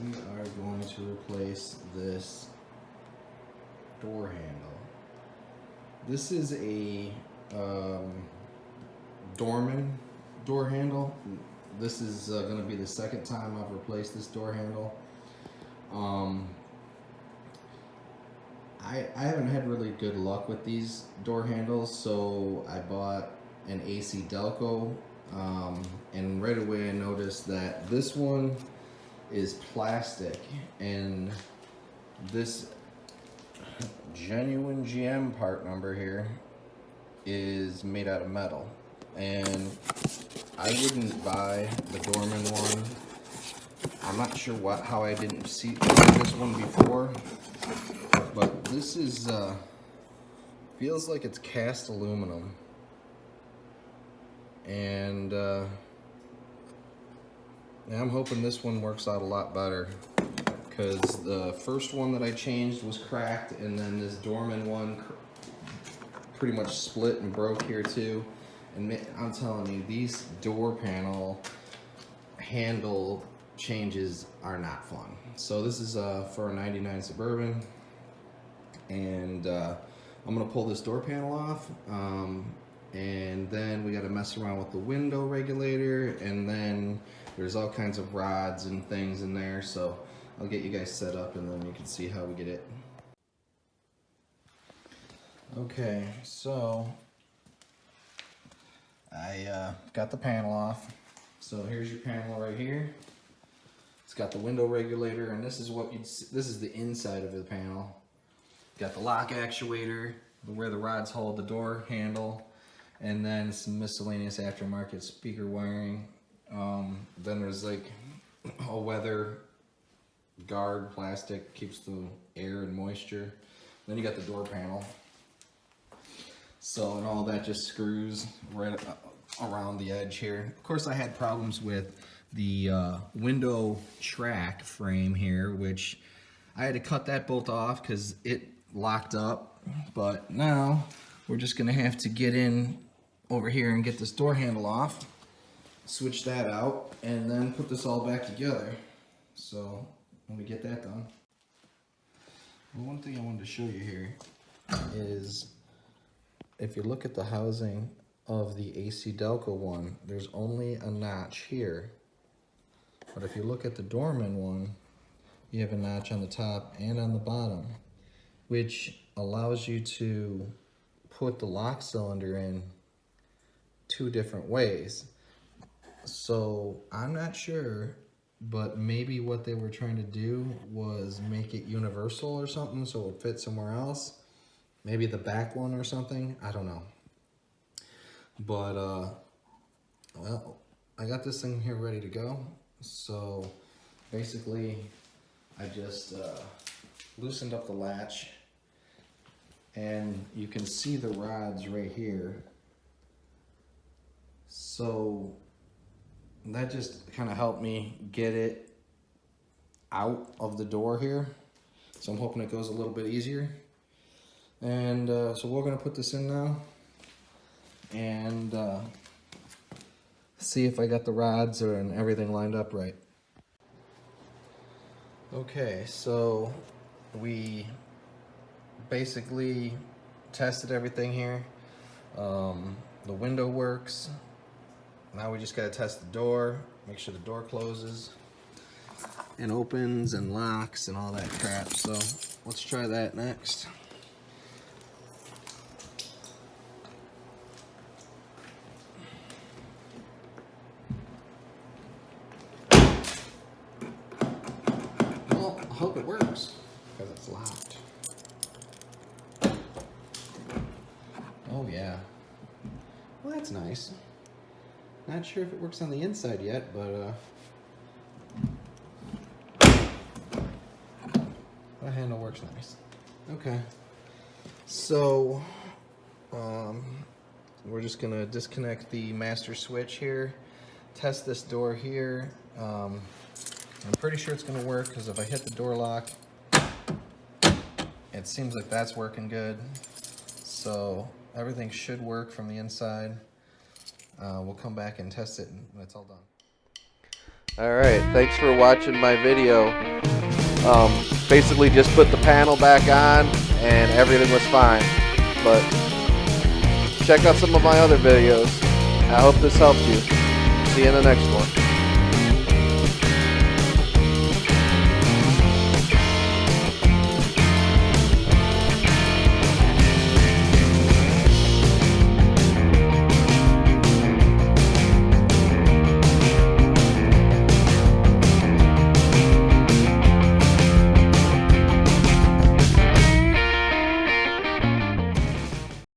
we are going to replace this door handle. This is a Dorman door handle. This is going to be the second time I've replaced this door handle. I haven't had really good luck with these door handles, so I bought an AC Delco, and right away I noticed that this one is plastic and this genuine GM part number here is made out of metal, and I wouldn't buy the Dorman one. I'm not sure how I didn't see this one before, but this is feels like it's cast aluminum, and I'm hoping this one works out a lot better, because the first one that I changed was cracked, and then this Dorman one pretty much split and broke here too. And I'm telling you, these door panel handle changes are not fun. So this is for a '99 Suburban, and I'm gonna pull this door panel off, and then we got to mess around with the window regulator, and then there's all kinds of rods and things in there. So I'll get you guys set up, and then you can see how we get it. Okay, so I got the panel off. So here's your panel right here. It's got the window regulator, and this is what you'd see. This is the inside of the panel. Got the lock actuator, where the rods hold the door handle, and then some miscellaneous aftermarket speaker wiring. Then there's like a weather guard plastic, keeps the air and moisture. Then you got the door panel. So, and all that just screws right around the edge here. Of course, I had problems with the window track frame here, which I had to cut that bolt off because it locked up. But now we're just gonna have to get in over here and get this door handle off, switch that out, and then put this all back together. So when we get that done. Well, one thing I wanted to show you here is, if you look at the housing of the AC Delco one, there's only a notch here. But if you look at the Dorman one, you have a notch on the top and on the bottom, which allows you to put the lock cylinder in two different ways. So I'm not sure, but maybe what they were trying to do was make it universal or something, so it would fit somewhere else. Maybe the back one or something, I don't know. But, well, I got this thing here ready to go. So basically, I just loosened up the latch, and you can see the rods right here. So that just kind of helped me get it out of the door here. So I'm hoping it goes a little bit easier. And so we're gonna put this in now, and see if I got the rods and everything lined up right. Okay, so we basically tested everything here. The window works. Now we just gotta test the door, make sure the door closes and opens and locks and all that crap. So let's try that next. Well, I hope it works, because it's locked. Oh yeah. Well, that's nice. Not sure if it works on the inside yet, but that handle works nice. Okay. So we're just gonna disconnect the master switch here, test this door here. I'm pretty sure it's gonna work, because if I hit the door lock, it seems like that's working good. So everything should work from the inside. We'll come back and test it when it's all done. Alright, thanks for watching my video. Basically just put the panel back on and everything was fine. But check out some of my other videos. I hope this helped you. See you in the next one.